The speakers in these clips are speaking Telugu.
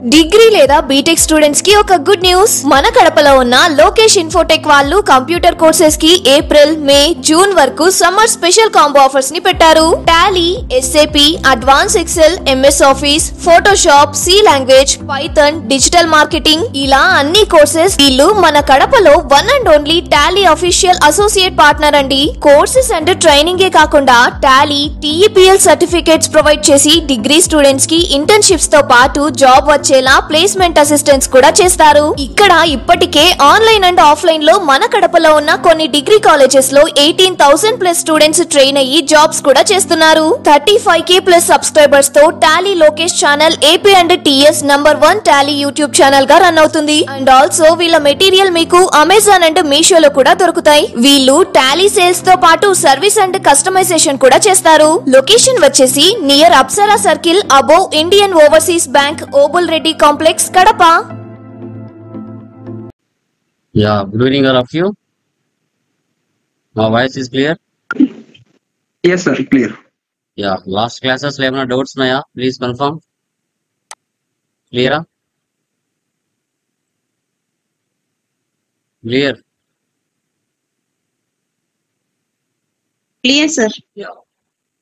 డిగ్రీ లేదా బీటెక్ స్టూడెంట్స్ కి ఒక గుడ్ న్యూస్. మన కడపలో ఉన్న లోకేష్ ఇన్ఫోటెక్ వాళ్ళు కంప్యూటర్ కోర్సెస్ కి ఏప్రిల్, మే, జూన్ వరకు సమ్మర్ స్పెషల్ కాంబో ఆఫర్స్ ని పెట్టారు. Tally, SAP, advance Excel, MS Office, Photoshop, C language, Python, digital marketing ఇలా అన్ని కోర్సెస్ వీళ్ళు మన కడపలో one and only Tally official associate partner అండి. కోర్సెస్ అండ్ ట్రైనింగ్ ఏ కాకుండా టాలీ, టీఈపీఎల్ సర్టిఫికేట్స్ ప్రొవైడ్ చేసి డిగ్రీ స్టూడెంట్స్ కి ఇంటర్న్షిప్స్ తో పాటు జాబ్ వచ్చేలా ప్లేస్మెంట్ అసిస్టెన్స్ కూడా చేస్తారు. ఇక్కడ ఇప్పటికే ఆన్లైన్ అండ్ ఆఫ్లైన్ లో మన కడపలో ఉన్న కొన్ని డిగ్రీ కాలేజెస్ లో 18,000+ స్టూడెంట్స్ ట్రైన్ అయ్యి జాబ్స్ కూడా చేస్తున్నారు. 35K+ సబ్స్క్రైబర్స్ తో Tally Lokesh channel AP and TS #1 Tally YouTube channel గా రన్ అవుతుంది. అండ్ ఆల్సో వీళ్ళ మెటీరియల్ మీకు అమెజాన్ అండ్ మీషోలో కూడా దొరుకుతాయి. వీళ్ళు టాలీ సేల్స్ తో పాటు సర్వీస్ అండ్ కస్టమైజేషన్ కూడా చేస్తారు. లొకేషన్ వచ్చేసి near Apsara circle above Indian overseas bank, Obul Reddy complex, Kadapa. Yeah, good evening all of you. My voice is clear? Yes, sir, clear. Yeah, last classes లో ఏమైనా డౌట్స్ ఉన్నాయా? Please confirm. క్లియరా? Clear? Clear, sir.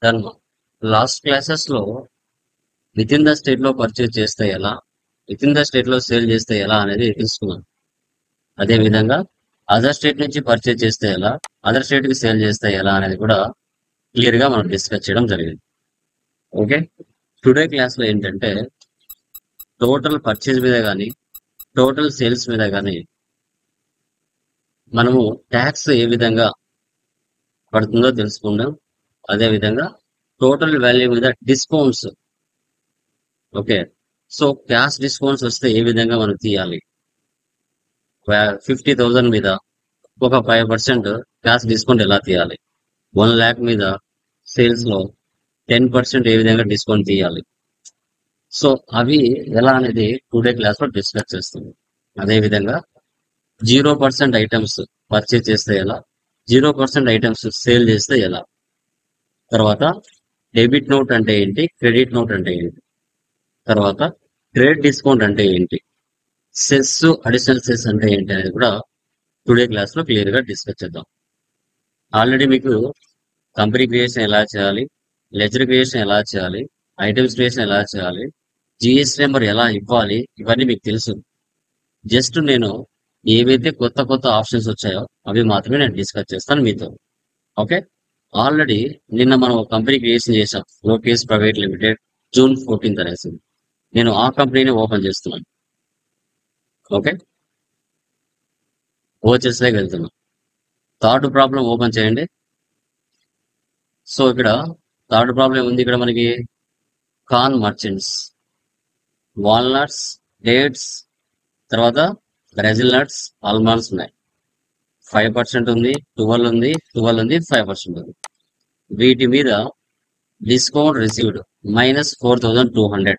Done. Last classes లో విత్ ఇన్ ద స్టేట్ లో పర్చేజ్ చేస్తే ఎలా, విత్ ఇన్ ద స్టేట్ లో సేల్ చేస్తే ఎలా అనేది తెలుసుకున్నాం. అదే విధంగా అదర్ స్టేట్ నుంచి పర్చేజ్ చేస్తే ఎలా, అదర్ స్టేట్ కి సేల్ చేస్తే ఎలా అనేది కూడా క్లియర్ గా మనం డిస్కస్ చేయడం జరిగింది. ఓకే, టుడే క్లాస్ లో ఏంటంటే టోటల్ పర్చేజ్ మీద కానీ టోటల్ సేల్స్ మీద కానీ మనము ట్యాక్స్ ఏ విధంగా పడుతుందో తెలుసుకుందాం. అదే విధంగా టోటల్ వాల్యూ మీద discounts, okay, so cash discounts వస్తే ఏ విధంగా మనం తీయాలి, 50,000 మీద ఒక 5% క్యాష్ డిస్కౌంట్ ఎలా తీయాలి, 1 lakh మీద సేల్స్ లో 10% ఏ విధంగా డిస్కౌంట్ తీయాలి, సో అవి ఎలా అనేది టుడే క్లాస్ లో డిస్కస్ చేస్తుంది. అదే విధంగా 0% ఐటమ్స్ పర్చేజ్ చేస్తే ఎలా, 0% ఐటమ్స్ సేల్ చేస్తే ఎలా, తర్వాత డెబిట్ నోట్ అంటే ఏంటి, క్రెడిట్ నోట్ అంటే ఏంటి, తర్వాత ట్రేడ్ డిస్కౌంట్ అంటే ఏంటి, సెస్ అడిషనల్ సెస్ అంటే ఏంటి అనేది కూడా టుడే క్లాస్ లో క్లియర్ గా డిస్కస్ చేద్దాం. ఆల్రెడీ మీకు కంపెనీ క్రియేషన్ ఎలా చేయాలి, లెజర్ క్రియేషన్ ఎలా చేయాలి, ఐటమ్స్ క్రియేషన్ ఎలా చేయాలి, జిఎస్టీ నెంబర్ ఎలా ఇవ్వాలి, ఇవన్నీ మీకు తెలుసు. జస్ట్ నేను ఏవైతే కొత్త కొత్త ఆప్షన్స్ వచ్చాయో అవి మాత్రమే నేను డిస్కస్ చేస్తాను మీతో. ఓకే, ఆల్రెడీ నిన్న మనం కంపెనీ క్రియేషన్ చేసాం, Lokesh private limited, June 14th అనేసి. నేను ఆ కంపెనీని ఓపెన్ చేస్తున్నాను. ఓకే, ఓచెస్ లోకి వెళ్తున్నాం. థర్డ్ ప్రాబ్లం ఓపెన్ చేయండి. సో ఇక్కడ థర్డ్ ప్రాబ్లం ఉంది. ఇక్కడ మనకి కాన్ మర్చెంట్స్, వాల్నట్స్, డేట్స్, తర్వాత బ్రెజిల్ నట్స్, ఆల్మండ్స్ ఉన్నాయి. 5% ఉంది, 12 ఉంది, 12 ఉంది, 5% ఉంది. వీటి మీద డిస్కౌంట్ రిసీవ్డ్ -4,200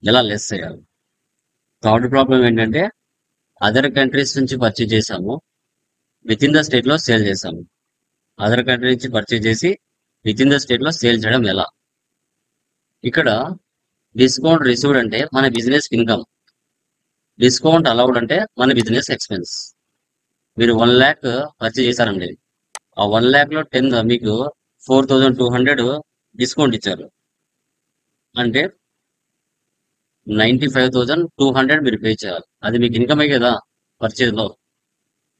ఎలా లెస్ చేయాలి. థర్డ్ ప్రాబ్లం ఏంటంటే అదర్ కంట్రీస్ నుంచి పర్చేజ్ చేసాము, విత్ ఇన్ ద స్టేట్ లో సేల్ చేసాము. అదర్ కంట్రీ నుంచి పర్చేజ్ చేసి విత్ ఇన్ ద స్టేట్ లో సేల్ చేయడం ఎలా. ఇక్కడ డిస్కౌంట్ రిసీవ్డ్ అంటే మన బిజినెస్ ఇన్కమ్, డిస్కౌంట్ అలౌడ్ అంటే మన బిజినెస్ ఎక్స్పెన్స్. మీరు 1 lakh పర్చేజ్ చేశారండి, ఆ 1 lakh లో 10 మీకు 4,200 డిస్కౌంట్ ఇచ్చారు అంటే 95,200 మీరు పే చేయాలి. అది మీకు ఇన్కమే కదా పర్చేజ్ లో.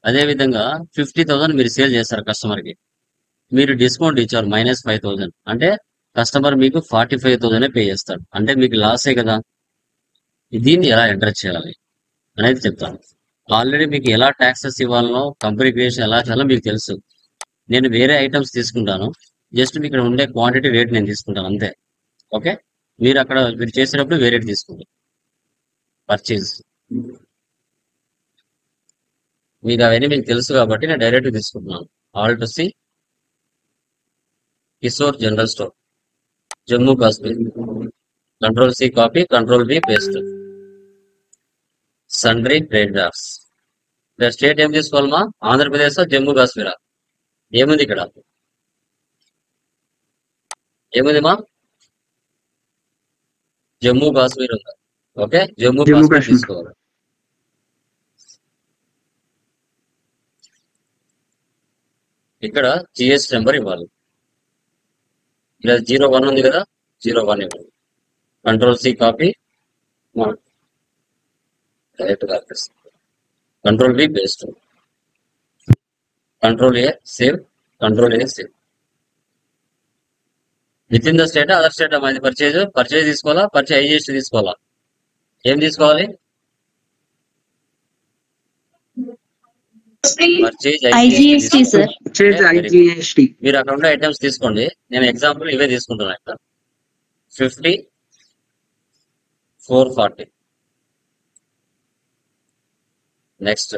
అదే విధంగా 50,000 మీరు సేల్ చేస్తారు కస్టమర్ కి, మీరు డిస్కౌంట్ ఇచ్చారు -5,000 అంటే కస్టమర్ మీకు 45,000 పే చేస్తాడు, అంటే మీకు లాసే కదా. దీన్ని ఎలా అడ్రస్ చేయాలి అనేది చెప్తాను. ఆల్రెడీ మీకు ఎలా ట్యాక్సెస్ ఇవ్వాలనో, కంపెనీ క్రియేషన్ ఎలా చేయాలో మీకు తెలుసు. నేను వేరే ఐటమ్స్ తీసుకుంటాను, జస్ట్ మీకు ఇక్కడ ఉండే క్వాంటిటీ రేట్ నేను తీసుకుంటాను అంతే. ఓకే, మీరు అక్కడ మీరు చేసేటప్పుడు వేరే తీసుకుంటారు పర్చేజ్. మీకు అవన్నీ మీకు తెలుసు కాబట్టి నేను డైరెక్ట్ తీసుకుంటున్నాను. Alt C Kishore general store, Jammu Kashmir. Ctrl+C copy, Ctrl+V paste. Sundry trade drafts. ఇక్కడ స్టేట్ ఏం తీసుకోవాలమ్మా, ఆంధ్రప్రదేశ్, జమ్మూ కాశ్మీరా? ఏముంది ఇక్కడ, ఏముంది మా జమ్మూ కాశ్మీర్ ఉందా? ఓకే, జమ్మూ జమ్మూ కాశ్మీర్ కాశ్మీర్. తీసుకోవాలి. ఇక్కడ జిఎస్ నెంబర్ ఇవ్వాలి. ఇలా 01 ఉంది కదా, 01 ఇవ్వాలి. కంట్రోల్ సి కాపీ, డైరెక్ట్ గా control B paste, control A save, control A save. Within the state other state అది పర్చేజ్ తీసుకోవాలా, ఐజిఎస్టీ తీసుకోవాలా, ఏం తీసుకోవాలి? Purchase IGST sir. Change IGST. మీరు అక్కడ ఉండే ఐటమ్స్ తీసుకోండి. నేను ఎగ్జాంపుల్ ఇవే తీసుకుంటున్నా. ఇక్కడ 50, 440. నెక్స్ట్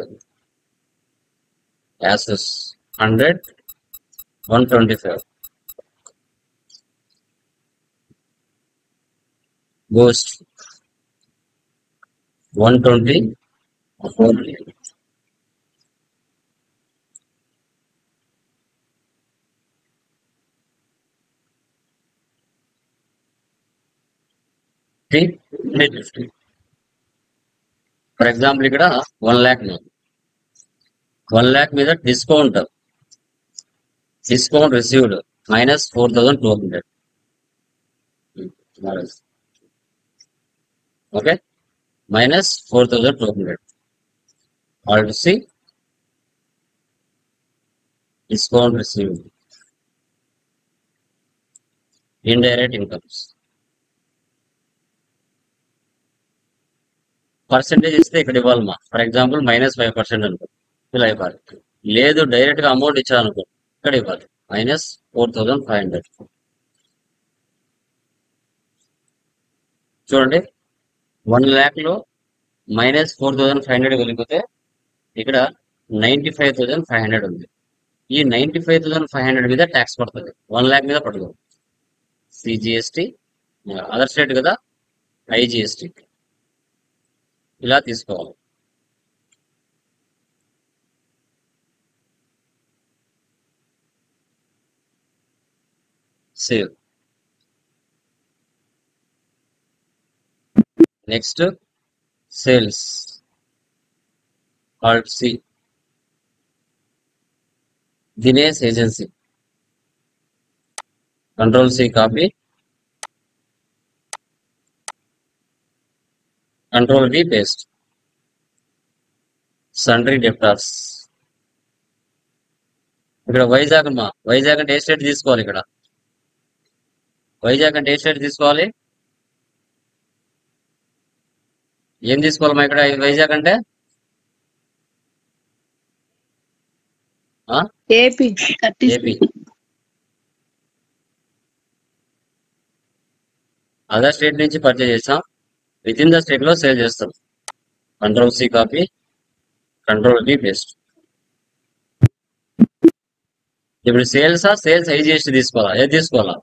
యాసెస్ 100, 125. గోస్ట్ 120, 40. ఫర్ ఎగ్జాంపుల్ ఇక్కడ 1 lakh 1 lakh మీద discount received -4200. Okay, -4200. Already C discount received, indirect incomes. Percentage ఇస్తే ఇక్కడ ఇవ్వాలి మా. ఫర్ ఎగ్జాంపుల్ -5% అనుకో, ఇలా ఇవ్వాలి. లేదు డైరెక్ట్ గా అమౌంట్ ఇచ్చారనుకో, ఇక్కడ ఇవ్వాలి -4500. చూడండి, 1 lakh లో -4500 వెళ్ళిపోతే ఇక్కడ 95,500 ఉంది. ఈ 95,500 మీద ట్యాక్స్ పడుతుంది, 1 lakh మీద పడదు. సిజిఎస్టీ అదర్ స్టేట్ కదా, ఐజిఎస్టీ ఇలా తీసుకోవాలి. Save. Next sales, Alt C, Dinesh agency, control C copy, control V paste, sundry debtors. ఇక్కడ వైజాగ్ అమ్మా, వైజాగ్ అంటే ఏ స్టేట్ తీసుకోవాలి? ఇక్కడ వైజాగ్ అంటే ఏ స్టేట్ తీసుకోవాలి? ఏం తీసుకోవాలమ్మా ఇక్కడ వైజాగ్ అంటే? ఏపీ. ఏపీ. అదర్ స్టేట్ నుంచి పర్చేజ్ చేస్తాం, విత్ ఇన్ ద స్టేట్ లో సేల్ చేస్తాం. Control C copy, control V paste. ఇప్పుడు సేల్స్ ఐజిఎస్టీ తీసుకోవాలా, ఏది తీసుకోవాలా?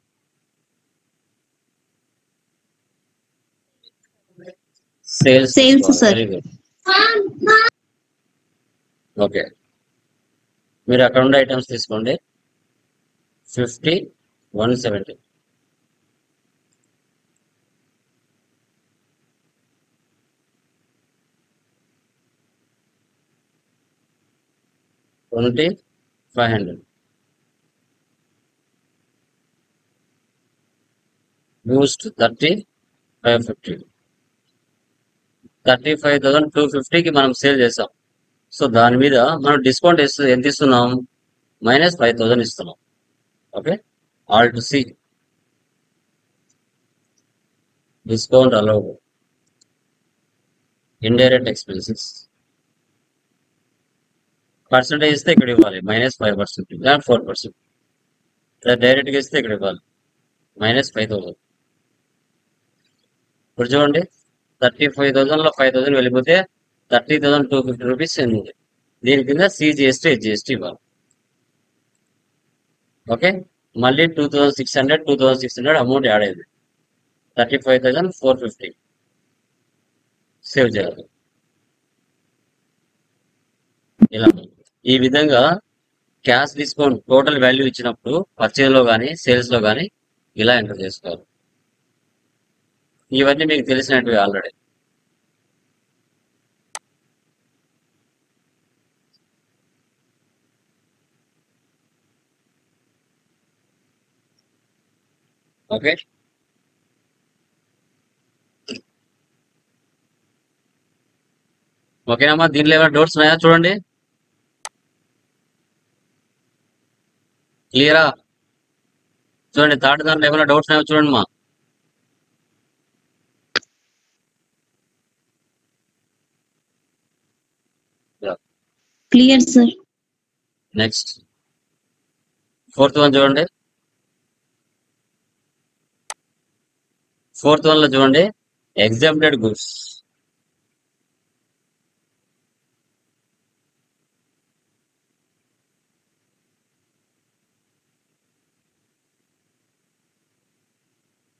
Sales sir. Very good. Okay, మీరు అక్కడ ఉండే ఐటమ్స్ తీసుకోండి. 50, 170. $500. Boost 30, 550. 35,250కి మనం సేల్ చేసాం. సో దాని మీద మనం డిస్కౌంట్ ఎంత ఇస్తున్నాం? -5,000 ఇస్తున్నాం. Okay, alt C, discount allowed, indirect expenses. Percentage ఇస్తే ఇక్కడ ఇవ్వాలి -5%, 4%. డైరెక్ట్ గా ఇస్తే ఇక్కడ ఇవ్వాలి -5,000. ఇప్పుడు చూడండి, 35,000 లో 5,000 వెళ్ళిపోతే 30,250 రూపీస్ ఉంది. దీని కింద సిజిఎస్టీ హెచ్జిఎస్టీ ఇవ్వాలి. ఓకే, మళ్ళీ 2,600 అమౌంట్ యాడ్ అయింది. 35,450 సేవ్ చేయాలి. ఇలా ఈ విధంగా క్యాష్ డిస్కౌంట్ టోటల్ వాల్యూ ఇచ్చినప్పుడు పర్చేజ్ లో కానీ సేల్స్ లో కానీ ఇలా ఎంటర్ చేసుకోవాలి. ఇవన్నీ మీకు తెలిసినట్టు ఆల్రెడీ. ఓకే, ఓకేనమ్మా. దీనిలో ఏమైనా డౌట్స్ ఉన్నాయా చూడండి. క్లియరా? చూడండి, థర్డ్ దాంట్లో ఏమైనా డౌట్స్ ఉన్నాయో చూడండి మా. Clear sir. Next fourth one చూడండి. ఫోర్త్ వన్ లో చూడండి, ఎగ్జామ్టెడ్ గుడ్స్.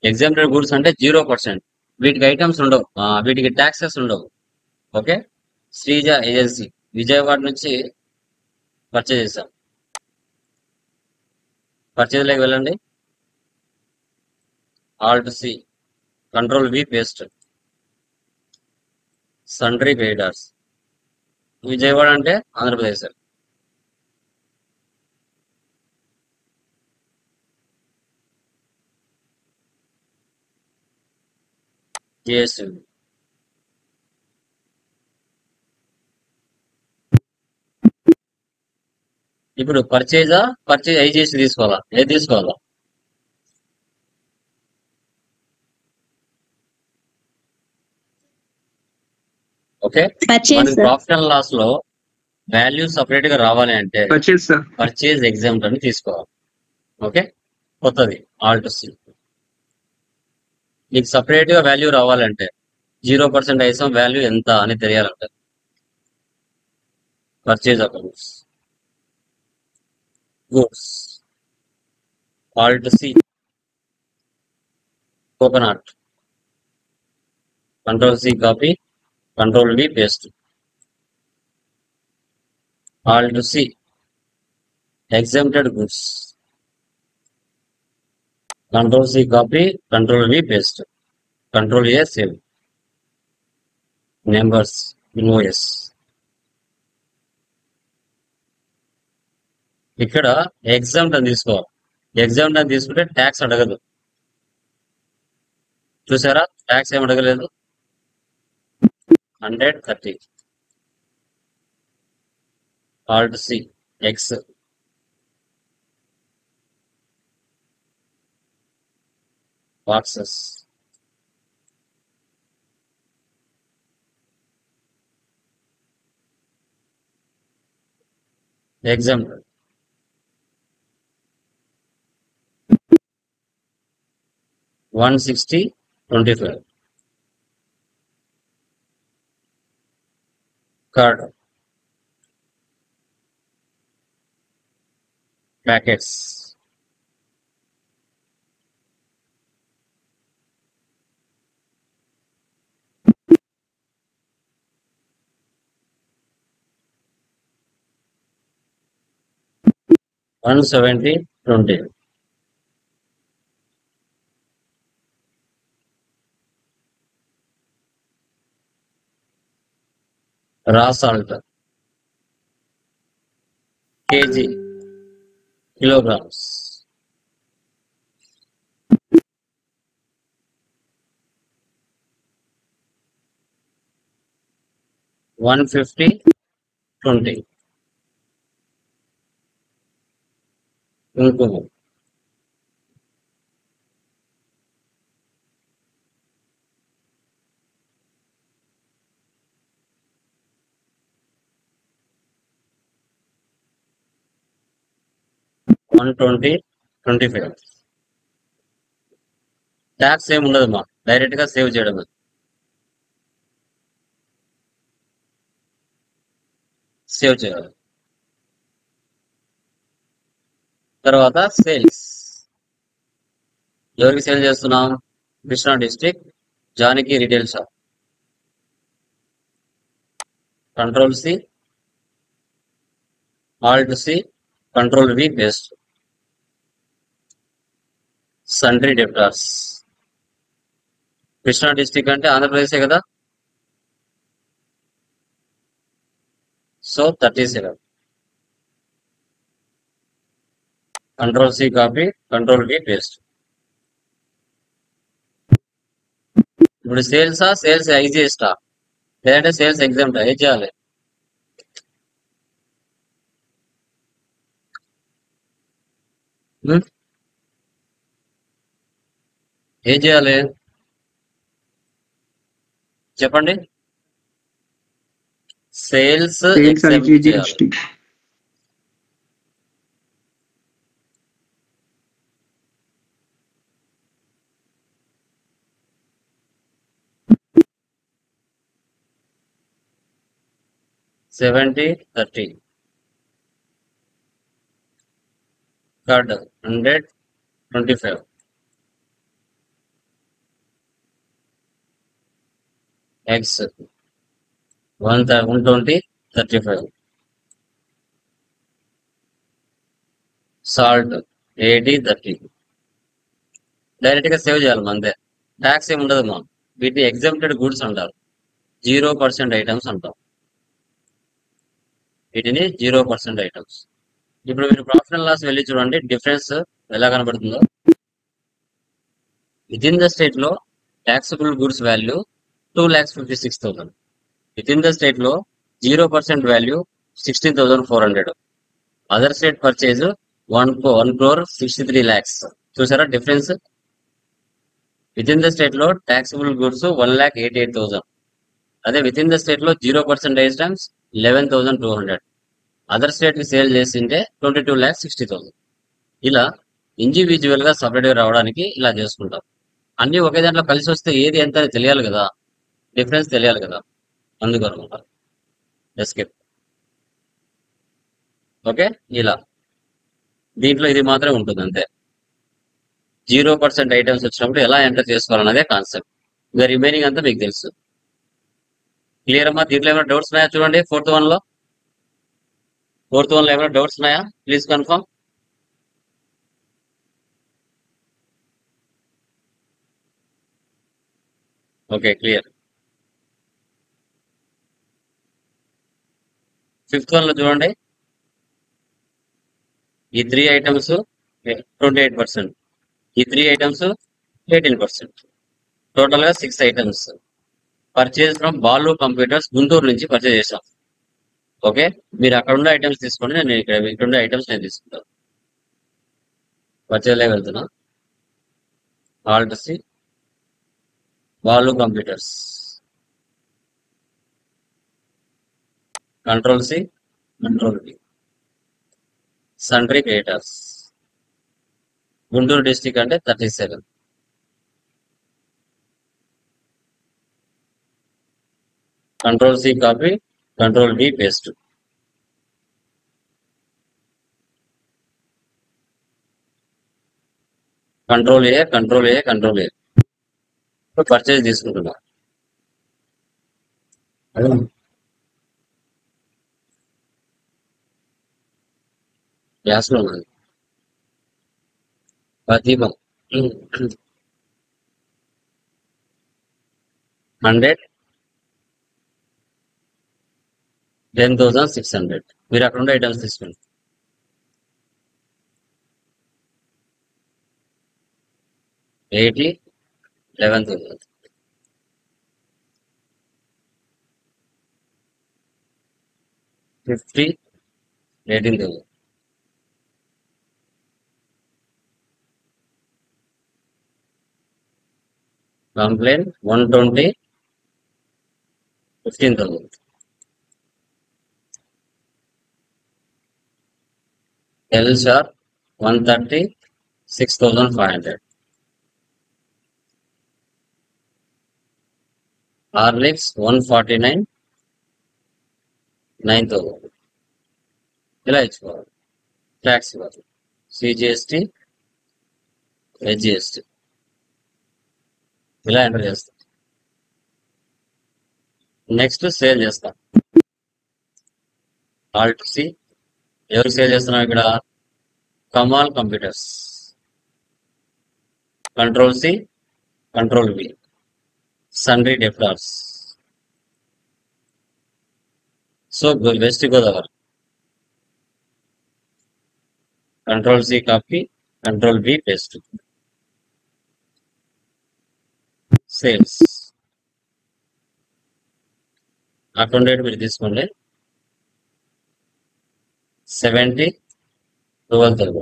ఎగ్జామ్టెడ్ గుడ్స్ అంటే 0%. వీటికి ఐటమ్స్ ఉండవు, వీటికి ట్యాక్సెస్ ఉండవు. ఓకే, శ్రీజ ఏజెన్సీ విజయవాడ నుంచి పర్చేజ్ చేశాం. పర్చేజ్ లోకి వెళ్ళండి, alt C, control V paste, sundry creditors. Vijayawada అంటే ఆంధ్రప్రదేశ్. జిఎస్టీ. ఇప్పుడు పర్చేజ్ ఐజిఎస్టీ తీసుకోవాలా, ఏది తీసుకోవాలా? ఓకే, పర్చేజ్ మనకి సార్. ప్రాఫిట్ అండ్ లాస్ లో వాల్యూ సపరేట్ గా రావాలి అంటే Purchase, sir. పర్చేజ్ ఎగ్జామ్ట్ అని తీసుకోవాలి. ఓకే, కొత్తది ఆల్ట్ సి. మీకు సపరేట్ గా వాల్యూ రావాలంటే 0% ఐసం వాల్యూ ఎంత అని తెలియాలంటే purchase accounts, goods, alt C, coconut, control C copy, control V paste, alt C, exempted goods, control C copy, control V paste, control A save, numbers invoice. ఇక్కడ ఎగ్జామ్ట్ అని తీసుకోవాలి. ఎగ్జామ్ట్ అని తీసుకుంటే ట్యాక్స్ అడగదు. చూసారా, ట్యాక్స్ ఏం అడగలేదు. 130, alt C, X, boxes, exempt, 160/25, card, packets, $170.20, raw salt, KG, kilograms, $150.20, కుంకుమ, $120.25. ట్యాక్స్ ఏమి ఉండదమ్మా, డైరెక్ట్ గా సేవ్ చేయడమే. సేవ్ చేయాలి. తర్వాత సేల్స్. ఎవరికి సేల్ చేస్తున్నాం? Krishna district Janaki retail shop. Control C, alt C, control V paste, sundry debtors. Krishna district అంటే ఆంధ్రప్రదేశే కదా, so 37. Control C copy, control V paste, ఇప్పుడు సేల్స్ ఐజిఎస్టా లేదంటే సేల్స్ ఎగ్జామ్టా ఏం చేయాలి? ఉం? ఏం చేయాలి చెప్పండి? సేల్స్ సేల్స్ ఎగ్జామ్ట్ చేయాలి. ఐజిజిఎస్టి. 70-30 థర్డ్ 125 ఎక్స్ 120-35 సాల్ట్ 80-30 డైరెక్ట్ గా సేవ్ చేయాలి అంతే. ట్యాక్స్ ఏమి ఉండదు మా. వీటిని ఎగ్జామ్టెడ్ గుడ్స్ అంటారు, 0% ఐటమ్స్ అంటాం వీటిని. 0% ఐటమ్స్. ఇప్పుడు మీరు ప్రాఫిట్ అండ్ లాస్ వెళ్ళి చూడండి డిఫరెన్స్ ఎలా కనబడుతుందో. విత్ ఇన్ ద స్టేట్ లో taxable goods value 2,56,000. With in the state లో 0% value 16,400. Other state purchase 1,63 lakhs. చూసారా difference? With in the state లో ట్యాక్సబుల్ గుడ్స్ 1,88,000. అదే విత్ ఇన్ ద స్టేట్ లో 0% ఐటమ్స్ 11,200. అదర్ స్టేట్ కి సేల్ చేసింటే 22,60,000. ఇలా ఇండివిజువల్ గా సపరేట్ గా రావడానికి ఇలా చేసుకుంటాం. అన్ని ఒకే దాంట్లో కలిసి వస్తే ఏది ఎంత అని తెలియాలి కదా, డిఫరెన్స్ తెలియాలి కదా, అందుకనమాట. ఎస్కేప్. ఓకే, ఇలా దీంట్లో ఇది మాత్రమే ఉంటుంది అంతే. 0% ఐటమ్స్ వచ్చినప్పుడు ఎలా ఎంటర్ చేసుకోవాలన్నదే కాన్సెప్ట్. ఇక రిమైనింగ్ అంతా మీకు తెలుసు. క్లియర్ అమ్మా? దీంట్లో ఏమైనా డౌట్స్ ఉన్నాయా చూడండి. ఫోర్త్ వన్ లో ఏమైనా డౌట్స్ ఉన్నాయా? Please confirm. Okay, clear. Fifth one లో చూడండి, ఈ 3 ఐటమ్స్ 28%, ఈ 3 ఐటమ్స్ 18%. టోటల్ గా 6 items purchase from Balu computers, Guntur నుంచి పర్చేజ్ చేశాం. ఓకే, మీరు అక్కడ ఉండే ఐటమ్స్ తీసుకోండి, నేను ఇక్కడ ఉండే ఐటమ్స్ నేను తీసుకుంటాను. పర్చేజ్ లే వెళ్తున్నా. Alt C, Balu computers, control C, control V, sundry creditors, Guntur district అంటే 37. Control C copy, control V paste. Control A, control A, control A. Purchase తీసుకుంటున్నా. గ్యాస్ లో ఉన్నది దీపం 100 10,600. మీరు అక్కడ ఉండే ఐటమ్స్ తీసుకోండి. 80 11,000. 50 18,000. కంప్లైంట్ 120 15,000. ఎల్ షార్ 130 6,500. హార్లిక్స్ 149 9,000. ఇలా ఇచ్చుకోవాలి. ట్యాక్స్ ఇవ్వాలి. సిజిఎస్టి, హెచ్జిఎస్టి ఇలా ఎంటర్ చేస్తాం. నెక్స్ట్ సేల్ చేస్తాం. Alt C. ఎవరికి సేల్ చేస్తున్నాం ఇక్కడ? Kamal computers. Control C, control V, sundry debtors. So West Godavari. Control C copy, control V paste. Sales account date మీరు తీసుకోండి 70/12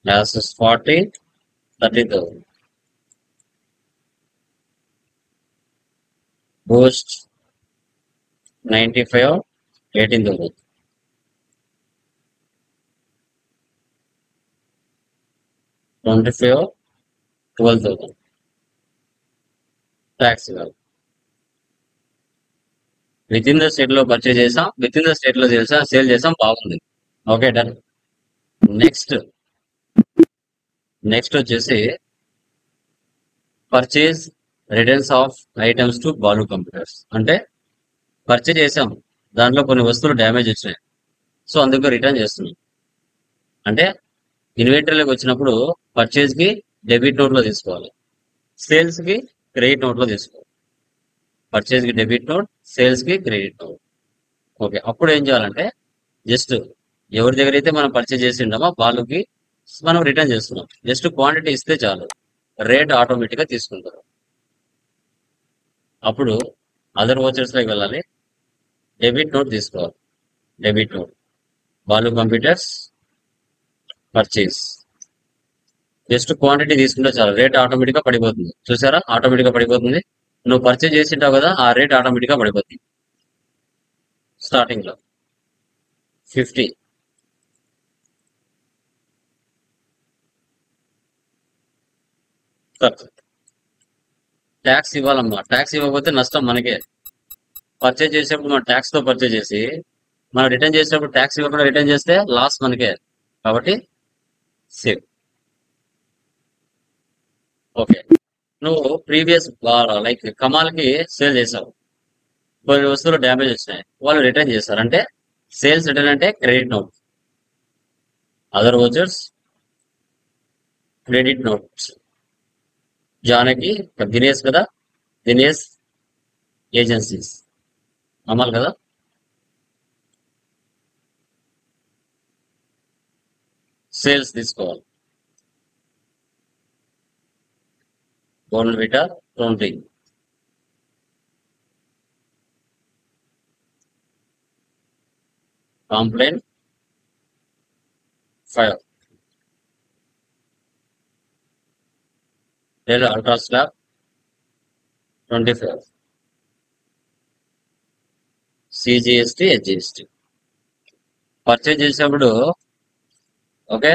లాసెస్ 40/30 బూస్ట్ 95/18 25/12 ట్యాక్స్ ఇవ్వాలి. విత్ ఇన్ ద స్టేట్ లో పర్చేజ్ చేసాం, విత్ ఇన్ ద స్టేట్ లో సేల్ చేసాం, బాగుంది. Okay done. నెక్స్ట్ వచ్చేసి purchase returns of items to Balu computers. అంటే పర్చేజ్ చేసాం, దాంట్లో కొన్ని వస్తువులు డ్యామేజ్ వచ్చినాయి, సో అందుకు రిటర్న్ చేస్తున్నాం. అంటే ఇన్వెంటరీలోకి వచ్చినప్పుడు పర్చేజ్ కి డెబిట్ నోట్ లో తీసుకోవాలి, సేల్స్ కి క్రెడిట్ నోట్ లో తీసుకోవాలి. పర్చేజ్ కి డెబిట్ నోట్, సేల్స్ కి క్రెడిట్ నోట్. ఓకే, అప్పుడు ఏం చేయాలంటే జస్ట్ ఎవరి దగ్గర అయితే మనం పర్చేజ్ చేసి ఉంటామో వాళ్ళకి మనం రిటర్న్ చేస్తున్నాం. జస్ట్ క్వాంటిటీ ఇస్తే చాలు, రేట్ ఆటోమేటిక్ గా తీసుకుంటారు. అప్పుడు అదర్ వోచర్స్ లోకి వెళ్ళాలి, డెబిట్ నోట్ తీసుకోవాలి. Debit note Balu computers purchase, just quantity తీసుకుంటే చాలు, రేట్ ఆటోమేటిక్ గా పడిపోతుంది. చూసారా, ఆటోమేటిక్ గా పడిపోతుంది. నువ్వు పర్చేజ్ చేసి ఉంటావు కదా, ఆ రేట్ ఆటోమేటిక్ గా పడిపోతుంది. స్టార్టింగ్ లో 50, ట్యాక్స్ ఇవ్వాలమ్మా. ట్యాక్స్ ఇవ్వకపోతే నష్టం మనకే. పర్చేజ్ చేసేప్పుడు మనం ట్యాక్స్ తో పర్చేజ్ చేసి మనం రిటర్న్ చేసేటప్పుడు ట్యాక్స్ ఇవ్వకుండా రిటర్న్ చేస్తే లాస్ మనకే. కాబట్టి సేవ్. ఓకే, నువ్వు ప్రీవియస్ లైక్ కమాల్కి సేల్ చేసావు, కొన్ని వస్తువులు డ్యామేజ్ వచ్చినాయి, వాళ్ళు రిటర్న్ చేస్తారు. అంటే సేల్స్ రిటర్న్ అంటే credit note, other vouchers credit note. Janaki Dinesh కదా, దినేష్ ఏజెన్సీస్ అమ్మాలి కదా. సేల్స్ తీసుకోవాలి, Bournvita 20, Complan 5, Dell ultra slab 25, CGST HGST. Purchase చేసేప్పుడు ఓకే,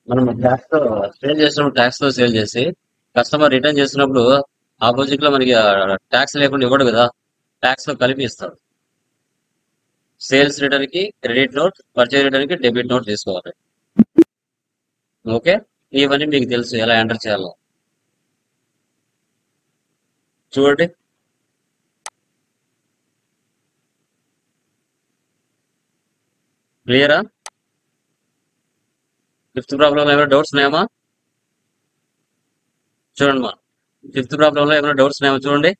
మనం ట్యాక్స్ తో సేల్ చేసినప్పుడు ట్యాక్స్ తో సేల్ చేసి కస్టమర్ రిటర్న్ చేసినప్పుడు ఆపోజిట్ లో మనకి ట్యాక్స్ లేకుండా ఇవ్వడు కదా, ట్యాక్స్ తో కలిపి ఇస్తాడు. సేల్స్ రిటర్న్ కి క్రెడిట్ నోట్, పర్చేజ్ రిటర్న్ కి డెబిట్ నోట్ తీసుకోవాలి. ఓకే, ఇవన్నీ మీకు తెలుసు ఎలా ఎంటర్ చేయాలో. చూడండి, క్లియరా? ఫిఫ్త్ ప్రాబ్లం ఏమైనా డౌట్స్ ఉన్నాయమ్మా? చూడండి మా ఫిఫ్త్ ప్రాబ్లం లో ఏమైనా డౌట్స్ ఉన్నాయో చూడండి.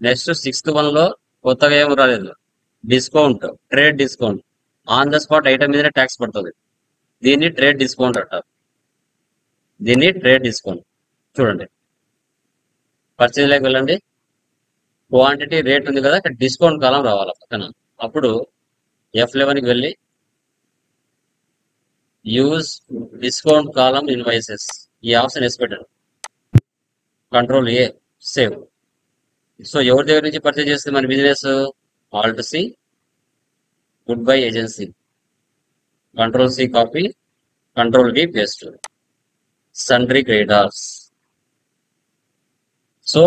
నెక్స్ట్ 6th వన్ లో కొత్తగా ఏమి రాలేదు, discount, trade discount. On the spot item మీదనే ట్యాక్స్ పడుతుంది, దీన్ని ట్రేడ్ డిస్కౌంట్ అంటారు. దీన్ని ట్రేడ్ డిస్కౌంట్. చూడండి, పర్చేజ్ లోకి వెళ్ళండి, క్వాంటిటీ రేట్ ఉంది కదా, ఇక్కడ డిస్కౌంట్ కాలం రావాలి పక్కన. అప్పుడు F11కి వెళ్ళి యూజ్ డిస్కౌంట్ కాలం ఇన్వాయిసెస్, ఈ ఆప్షన్ వేసి పెట్టండి. Control A, save. సో ఎవరి దగ్గర నుంచి పర్చేజ్ చేస్తే మన business? Alt C, good bye agency, control C copy, control V paste, sundry creditors. So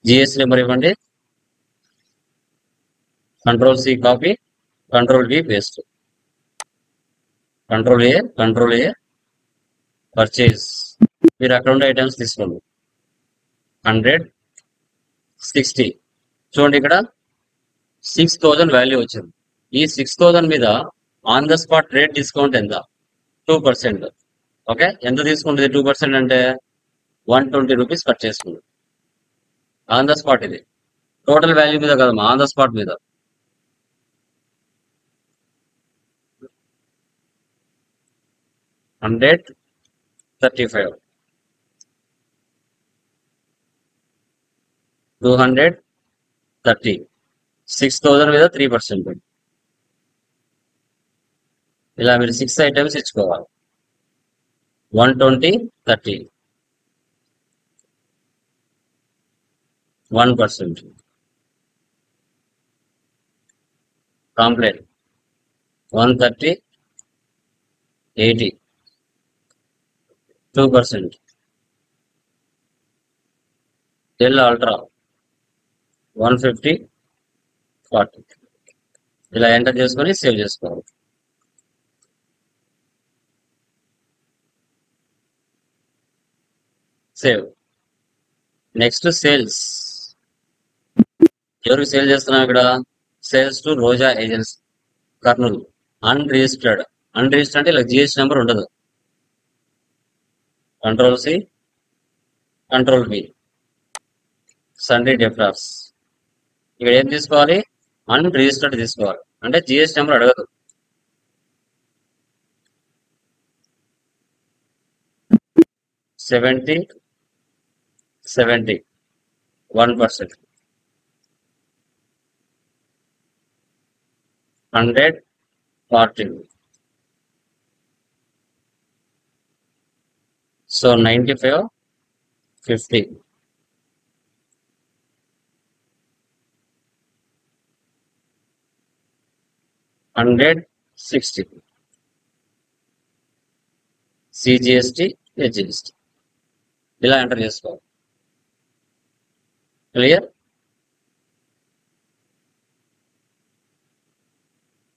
GST number ఇవ్వండి, control C copy, control V paste, control A purchase. మీరు అక్కడ ఉండే ఐటమ్స్ తీసుకోండి. 160. చూడండి, ఇక్కడ 6000 వాల్యూ వచ్చింది. ఈ 6000 మీద on the spot rate discount ఎంత? 2%. ఓకే, ఎంత తీసుకుంటుంది 2% అంటే 120 రూపీస్ కట్ చేసుకుంది. ఆన్ ద స్పాట్ ఇది టోటల్ వాల్యూ మీద కదమ్మా, ఆన్ ద స్పాట్ మీద. 135, 230, 6,000 మీద 3%. ఇలా మీరు 6 ఐటమ్స్ ఇచ్చుకోవాలి. 120, 30, 1%. Complaint 130, 80, 2%. Dell Ultra 150, 40. ఇలా ఎంటర్ చేసుకొని సేవ్ చేసుకోవాలి. సేవ్. Next sales. ఎవరికి సేల్ చేస్తున్నాం ఇక్కడ? Sales to Roja agency Kurnool. Unregistered. Unregistered అంటే ఇలా జిఎస్టీ నెంబర్ ఉండదు. Control C, control B. Sundry debtors. ఇక్కడ ఏం తీసుకోవాలి? అన్రిజిస్టర్డ్ తీసుకోవాలి. అంటే జిఎస్టీ నెంబర్ అడగదు. $70, 1%. 100, 40. So 95, 50. 100, 60. CGST, HGST. ఇలా ఎంటర్ చేసుకోవాలి. క్లియర్?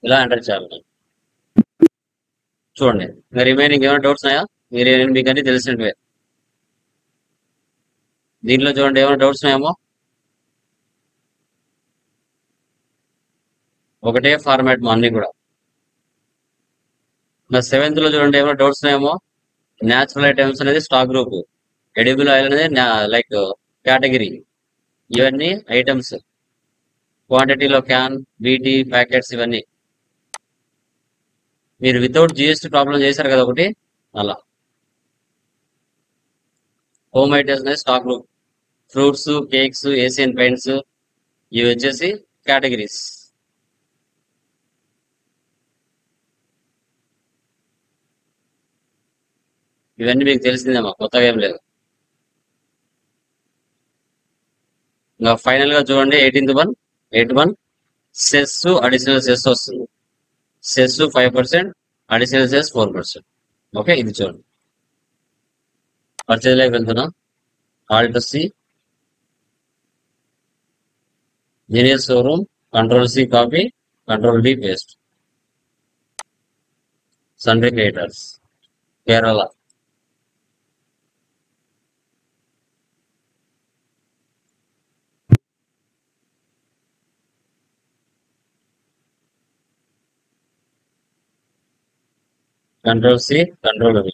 ఇలా ఎంటర్ చేయాలి. చూడండి, రిమైనింగ్ ఏమైనా డౌట్స్ ఉన్నాయా? మీకు అన్ని తెలిసినవే. దీంట్లో చూడండి ఏమైనా డౌట్స్ ఉన్నాయేమో. ఒకటే ఫార్మాట్ మా అన్ని కూడా. సెవెంత్ లో చూడండి ఏమైనా డౌట్స్ ఉన్నాయేమో. న్యాచురల్ ఐటమ్స్ అనేది స్టాక్ గ్రూప్, ఎడిబుల్ ఆయిల్ అనేది లైక్ కేటగిరీ. ఇవన్నీ ఐటమ్స్. క్వాంటిటీలో క్యాన్, బీటీ, ప్యాకెట్స్ ఇవన్నీ. మీరు వితౌట్ జిఎస్టీ ప్రాబ్లం చేశారు కదా ఒకటి, అలా. హోమ్ ఐటమ్స్ అనేది stock group. Fruits, cakes, Asian paints ఇవి వచ్చేసి కేటగిరీస్. ఇవన్నీ మీకు తెలిసిందేమో, కొత్తగా ఏం లేదు. ఇంకా ఫైనల్ గా చూడండి 18.1 సెస్ అడిషనల్ సెస్ వస్తుంది. Cess 5%, additional cess 4%. ఓకే, ఇది చూడండి. పర్చేజ్ లోకి వెళ్తున్నా. Alt C, genius showroom, control C copy, control D paste. సన్రీ creators, Kerala. Control C, control V.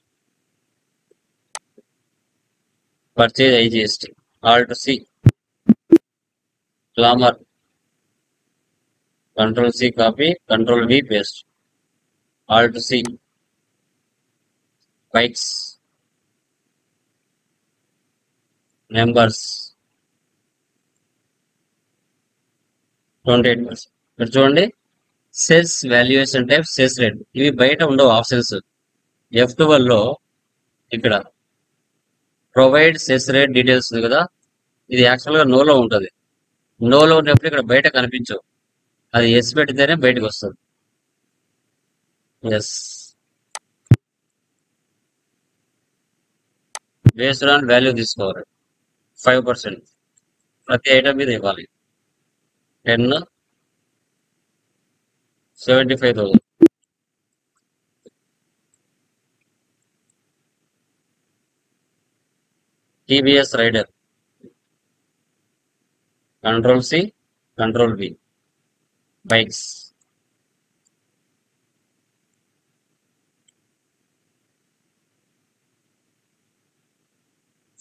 Purchase IGST, alt C. Glamour, control C copy, control V paste. Alt C. Bikes, numbers 28%. ఇక్కడ చూడండి, cess valuation type, cess rate, ఇవి బయట ఉండవు ఆప్షన్స్. F12 లో ఇక్కడ ప్రొవైడ్ సెస్ రేట్ డీటెయిల్స్ ఉంది కదా, ఇది యాక్చువల్గా నోలో ఉంటుంది. నోలో ఉన్నప్పుడు ఇక్కడ బయట కనిపించవు. అది ఎస్ పెడితేనే బయటకు వస్తుంది. ఎస్. బేస్డ్ ఆన్ వాల్యూ తీసుకోవాలి. 5% ప్రతి ఐటమ్ మీద ఇవ్వాలి. 10, 75,000. TBS Raider, control C, control B. Bikes,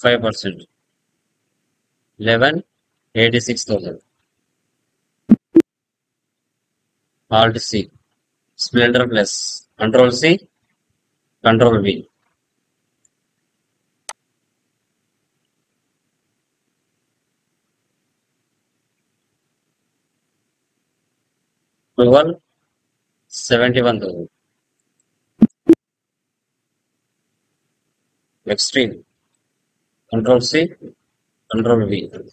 %5, 11, 86,000. Alt C. Splendor plus, control C, Control V. Approval 71,000. Extreme. Control C. Control V.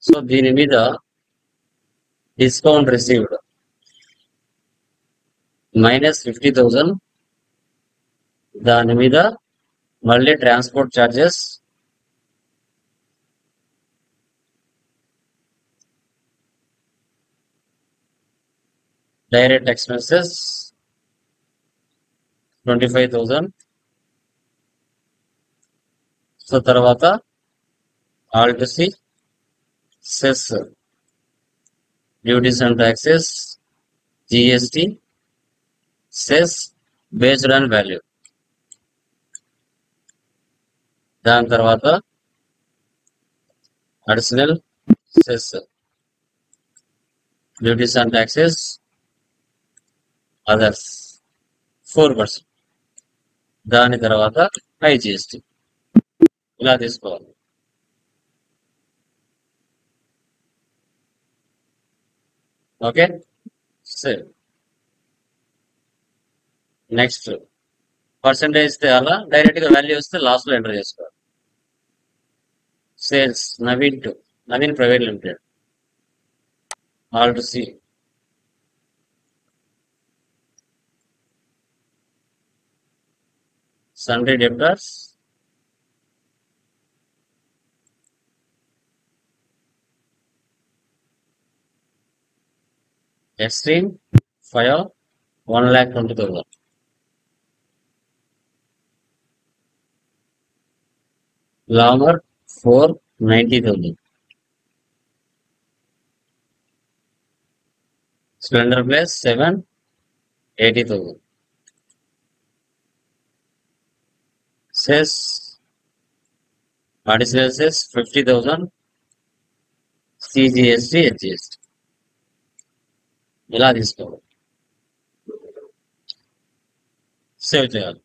So దీని మీద డిస్కౌంట్ రిసీవ్డ్ -50,000. దాని మీద మళ్ళీ transport charges direct expenses 25,000. So తర్వాత alt C cess duties and taxes GST cess based on value. దాని తర్వాత additional cess duties and taxes others 4%. దాని తర్వాత ఐజిఎస్టి. ఇలా తీసుకోవాలి. ఓకే, సరే. నెక్స్ట్ పర్సంటేజ్ ఇస్తే అలా డైరెక్ట్ గా వాల్యూ వస్తే లాస్ట్ లో ఎంటర్ చేసుకోవాలి. Sales Naveen private limited. Alt C sundry debtors extreme fire 1,20,000. Glamour 490,000. Splendor Place 780,000. Says additional says 50,000. CGST HGST. ఇలా తీసుకోవాలి. సేవ్ చేయాలి.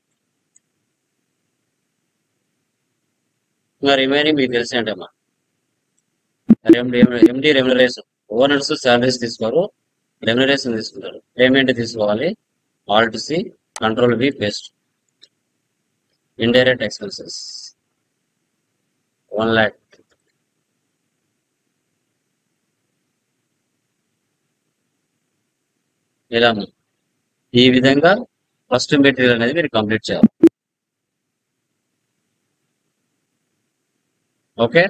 ఇంకా రిమైనింగ్ మీకు తెలిసి ఏంటమ్మా, ఎండి రెమ్యునరేషన్. ఓనర్స్ శాలరీస్ తీసుకోరు, రెమ్యునరేషన్ తీసుకుంటారు. పేమెంట్ తీసుకోవాలి. Alt C control V paste. Indirect expenses 1 lakh. ఇలా ఈ విధంగా ఫస్ట్ మెటీరియల్ అనేది మీరు కంప్లీట్ చేయాలి. ఓకే,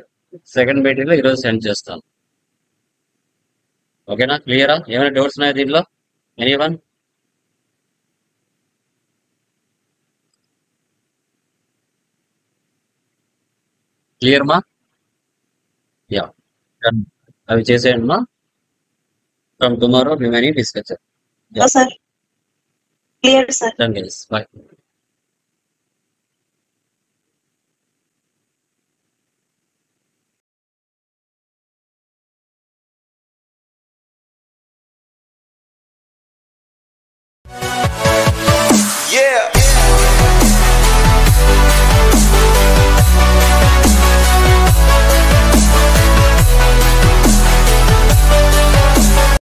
సెకండ్ మెటీరియల్ ఈరోజు సెండ్ చేస్తాను. ఓకేనా, క్లియరా? ఏమైనా డౌట్స్ ఉన్నాయా దీంట్లో? ఎనీవన్? క్లియర్ మా? యా, అవి చేసేయండి మా. From tomorrow remaining discuss. sir. Clear, sir. Done guys, bye.